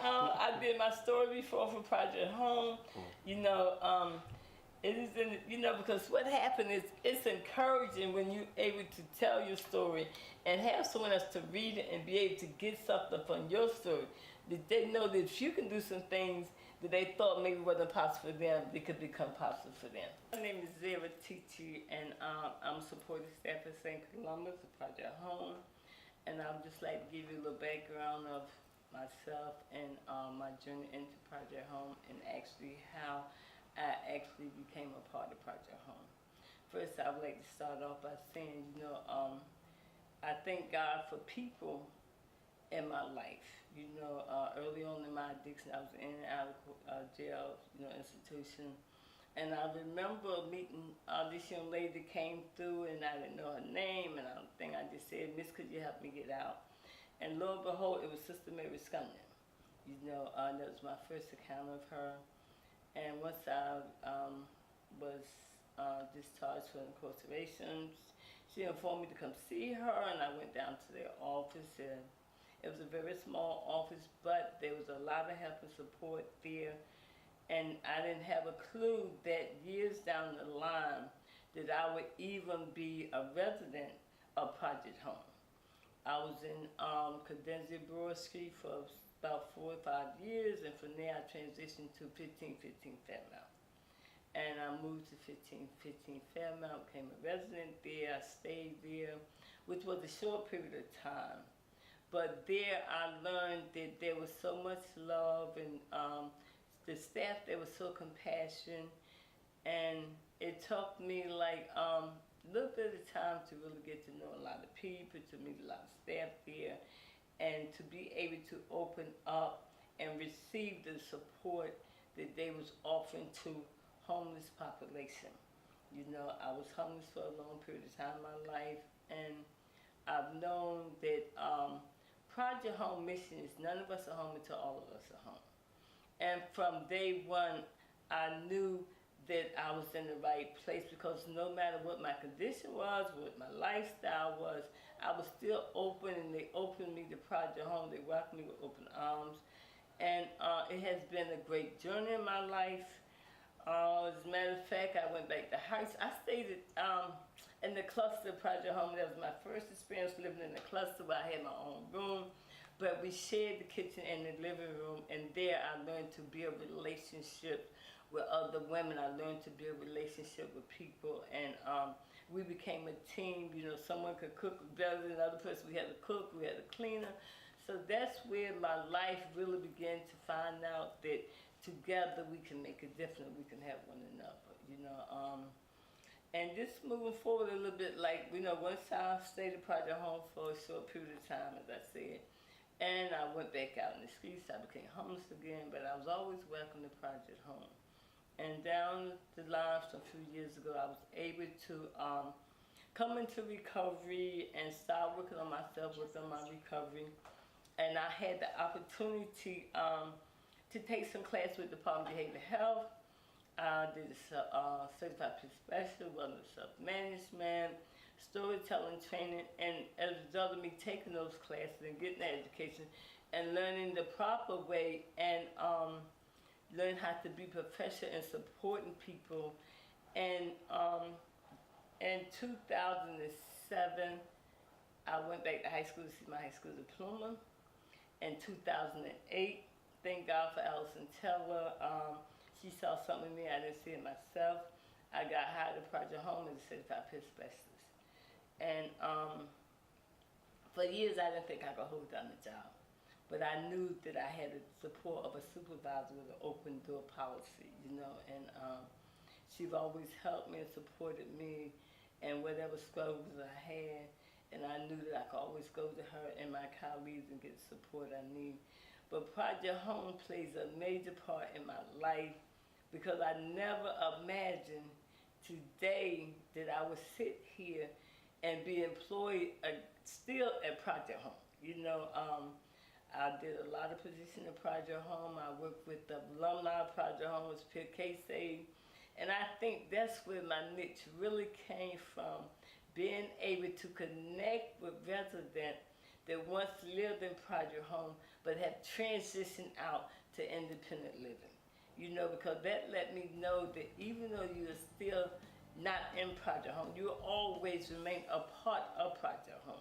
I did my story before for Project Home. You know, it is because what happened is it's encouraging when you're able to tell your story and have someone else to read it and be able to get something from your story. That they know that if you can do some things that they thought maybe wasn't possible for them, they could become possible for them. My name is Zarah Teachy, and I'm supporting staff at St. Columbus at Project Home. And I would just like to give you a little background of myself and my journey into Project Home, and actually how I actually became a part of Project Home. First, I would like to start off by saying, I thank God for people in my life. Early on in my addiction, I was in and out of jail, institution. And I remember meeting this young lady that came through, and I didn't know her name, and I just said, "Miss, could you help me get out?" And lo and behold, it was Sister Mary Scullion. That was my first encounter of her. And once I was discharged from incarceration, she informed me to come see her, and I went down to their office. And it was a very small office, but there was a lot of help and support there. And I didn't have a clue that years down the line that I would even be a resident of Project Home. I was in Cadenza Broad Street for about 4 or 5 years, and from there I transitioned to 1515 Fairmount. And I moved to 1515 Fairmount, became a resident there. I stayed there, which was a short period of time. But there I learned that there was so much love, and the staff there was so compassionate, and it took me like a little bit of time to really get to know a lot of people, to meet a lot of staff there, and to be able to open up and receive the support that they was offering to homeless population. I was homeless for a long period of time in my life, and I've known that Project Home mission is none of us are home until all of us are home. And from day one, I knew that I was in the right place, because no matter what my condition was, what my lifestyle was, I was still open, and they opened me to Project Home. They welcomed me with open arms. And it has been a great journey in my life. As a matter of fact, I went back to high school. I stayed in the cluster of Project Home. That was my first experience living in the cluster, where I had my own room. But we shared the kitchen and the living room, and there I learned to build relationships with other women. I learned to build relationship with people, and we became a team. Someone could cook better than another person. We had a cook, we had a cleaner. So that's where my life really began to find out that together we can make a difference. We can help one another. And just moving forward a little bit, once I stayed at Project Home for a short period of time, as I said, and I went back out in the streets. I became homeless again, but I was always welcome to Project Home. And down the line, a few years ago, I was able to come into recovery and start working on myself, working on my recovery. And I had the opportunity to take some class with the Department of Behavioral Health. I did a certified peer specialist, wellness self-management, storytelling training, and as a result of me taking those classes and getting that education and learning the proper way, and learn how to be professional and supporting people. And in 2007, I went back to high school to see my high school diploma. In 2008, thank God for Allison Teller. She saw something in me, I didn't see it myself. I got hired at Project Home as a certified peer specialist. And for years I didn't think I could hold down the job. But I knew that I had the support of a supervisor with an open door policy, and she's always helped me and supported me and whatever struggles I had. And I knew that I could always go to her and my colleagues and get the support I need. But Project Home plays a major part in my life, because I never imagined today that I would sit here and be employed still at Project Home. I did a lot of positions at Project Home. I worked with the alumni of Project Home, was peer case aid. And I think that's where my niche really came from, being able to connect with residents that once lived in Project Home but have transitioned out to independent living. You know, because that let me know that even though you're still not in Project Home, you always remain a part of Project Home.